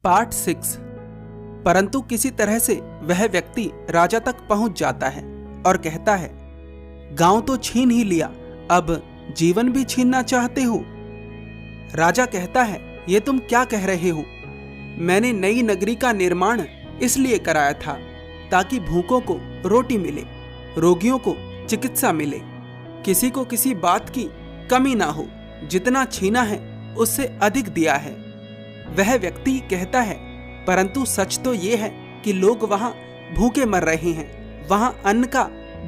Part 6। परंतु किसी तरह से वह व्यक्ति राजा तक पहुंच जाता है और कहता है, गांव तो छीन ही लिया, अब जीवन भी छीनना चाहते हो। राजा कहता है, ये तुम क्या कह रहे हो? मैंने नई नगरी का निर्माण इसलिए कराया था ताकि भूखों को रोटी मिले, रोगियों को चिकित्सा मिले, किसी को किसी बात की कमी ना हो। जितना छीना है उससे अधिक दिया है। वह व्यक्ति कहता है, परंतु सच तो ये है कि लोग वहां भूखे मर रहे हैं, वहां अन्न का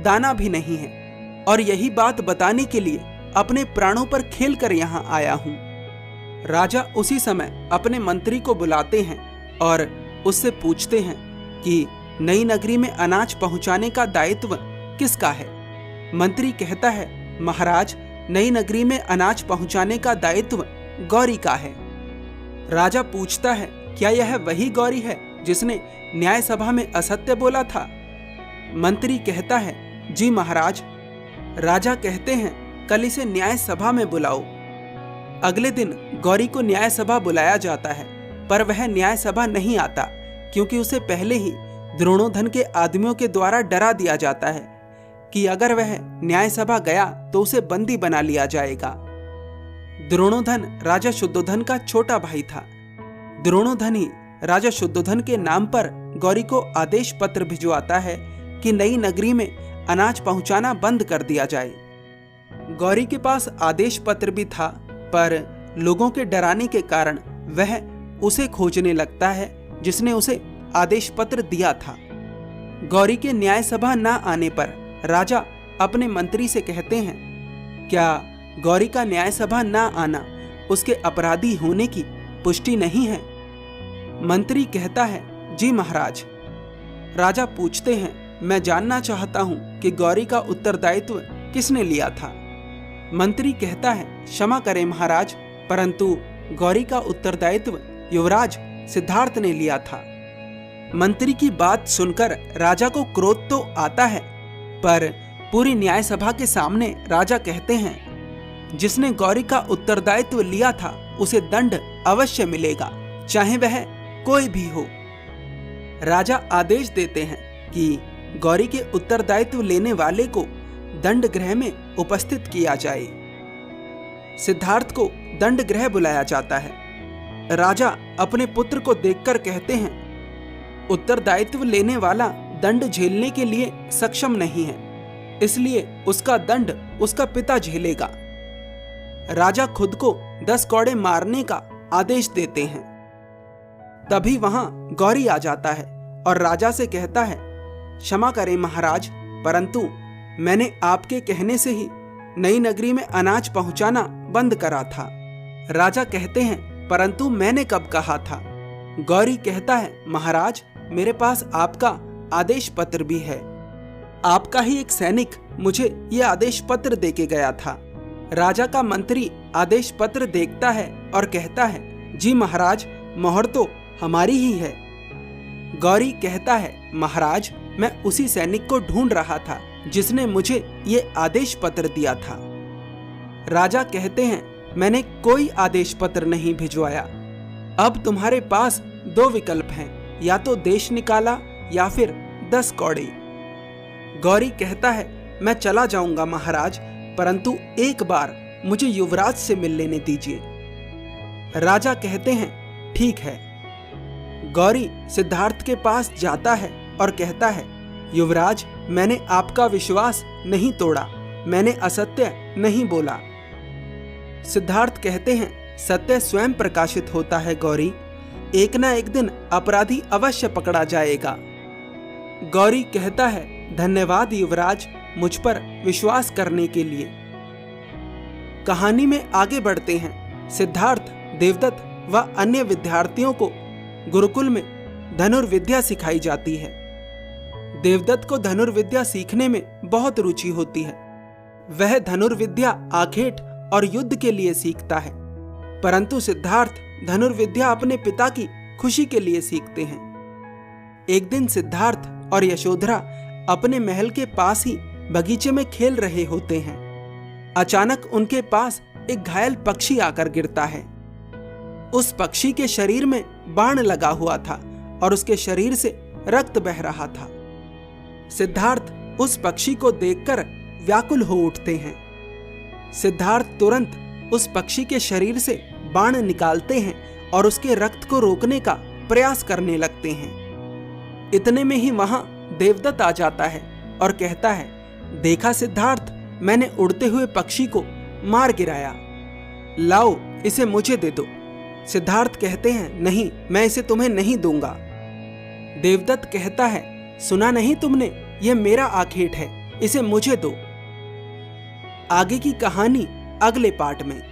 दाना भी नहीं है, और यही बात बताने के लिए अपने प्राणों पर खेल कर यहाँ आया हूँ। राजा उसी समय अपने मंत्री को बुलाते हैं और उससे पूछते हैं कि नई नगरी में अनाज पहुंचाने का दायित्व किसका है। मंत्री कहता है, महाराज, नई नगरी में अनाज पहुंचाने का दायित्व गौरी का है। राजा पूछता है, क्या यह वही गौरी है जिसने न्याय सभा में असत्य बोला था? मंत्री कहता है, जी महाराज। राजा कहते हैं, कल इसे न्याय सभा में बुलाओ। अगले दिन गौरी को न्याय सभा बुलाया जाता है, पर वह न्याय सभा नहीं आता, क्योंकि उसे पहले ही द्रोणोधन के आदमियों के द्वारा डरा दिया जाता है कि अगर वह न्याय सभा गया तो उसे बंदी बना लिया जाएगा। द्रोणोधन राजा शुद्धोधन का छोटा भाई था। द्रोणोधन ही राजा शुद्धोधन के नाम पर गौरी को आदेश पत्र भिजवाता है कि नई नगरी में अनाज पहुंचाना बंद कर दिया जाए। गौरी के पास आदेश पत्र भी था, पर लोगों के डराने के कारण वह उसे खोजने लगता है जिसने उसे आदेश पत्र दिया था। गौरी के न्याय सभा न आने पर राजा अपने मंत्री से कहते हैं, क्या गौरी का न्याय सभा न आना उसके अपराधी होने की पुष्टि नहीं है? मंत्री कहता है, जी महाराज। राजा पूछते हैं, मैं जानना चाहता हूं कि गौरी का उत्तरदायित्व किसने लिया था? मंत्री कहता है, क्षमा करें महाराज, परंतु गौरी का उत्तरदायित्व युवराज सिद्धार्थ ने लिया था। मंत्री की बात सुनकर राजा को क्रोध तो आता है, पर पूरी न्याय सभा के सामने राजा कहते हैं, जिसने गौरी का उत्तरदायित्व लिया था उसे दंड अवश्य मिलेगा, चाहे वह कोई भी हो। राजा आदेश देते हैं कि गौरी के उत्तरदायित्व लेने वाले को दंड गृह में उपस्थित किया जाए। सिद्धार्थ को दंड गृह बुलाया जाता है। राजा अपने पुत्र को देखकर कहते हैं, उत्तरदायित्व लेने वाला दंड झेलने के लिए सक्षम नहीं है, इसलिए उसका दंड उसका पिता झेलेगा। राजा खुद को 10 कौड़े मारने का आदेश देते हैं। तभी वहां गौरी आ जाता है और राजा से कहता है, क्षमा करें महाराज, परंतु मैंने आपके कहने से ही नई नगरी में अनाज पहुंचाना बंद करा था। राजा कहते हैं, परंतु मैंने कब कहा था? गौरी कहता है, महाराज, मेरे पास आपका आदेश पत्र भी है। आपका ही एक सैनिक मुझे यह आदेश पत्र देके गया था। राजा का मंत्री आदेश पत्र देखता है और कहता है, जी महाराज, मोहर तो हमारी ही है। गौरी कहता है, महाराज, मैं उसी सैनिक को ढूंढ रहा था जिसने मुझे ये आदेश पत्र दिया था। राजा कहते हैं, मैंने कोई आदेश पत्र नहीं भिजवाया। अब तुम्हारे पास 2 विकल्प हैं, या तो देश निकाला या फिर 10 कौड़े। गौरी कहता है, मैं चला जाऊंगा महाराज, परंतु एक बार मुझे युवराज से मिल लेने दीजिए। राजा कहते हैं, ठीक है। गौरी सिद्धार्थ के पास जाता है और कहता है, युवराज, मैंने आपका विश्वास नहीं तोड़ा, मैंने असत्य नहीं बोला। सिद्धार्थ कहते हैं, सत्य स्वयं प्रकाशित होता है गौरी, एक ना एक दिन अपराधी अवश्य पकड़ा जाएगा। गौरी कहता है, धन्यवाद युवराज, मुझ पर विश्वास करने के लिए। कहानी में आगे बढ़ते हैं। सिद्धार्थ, देवदत्त व अन्य विद्यार्थियों को गुरुकुल में धनुर्विद्या सिखाई जाती है। देवदत्त को धनुर्विद्या सीखने में बहुत रुचि होती है। वह धनुर्विद्या आखेट और युद्ध के लिए सीखता है, परंतु सिद्धार्थ धनुर्विद्या अपने पिता की खुशी के लिए सीखते हैं। एक दिन सिद्धार्थ और यशोधरा अपने महल के पास ही बगीचे में खेल रहे होते हैं। अचानक उनके पास एक घायल पक्षी आकर गिरता है। उस पक्षी के शरीर में बाण लगा हुआ था और उसके शरीर से रक्त बह रहा था। सिद्धार्थ उस पक्षी को देखकर व्याकुल हो उठते हैं। सिद्धार्थ तुरंत उस पक्षी के शरीर से बाण निकालते हैं और उसके रक्त को रोकने का प्रयास करने लगते हैं। इतने में ही वहां देवदत्त आ जाता है और कहता है, देखा सिद्धार्थ, मैंने उड़ते हुए पक्षी को मार गिराया, लाओ इसे मुझे दे दो। सिद्धार्थ कहते हैं, नहीं, मैं इसे तुम्हें नहीं दूंगा। देवदत्त कहता है, सुना नहीं तुमने, यह मेरा आखेट है, इसे मुझे दो। आगे की कहानी अगले पार्ट में।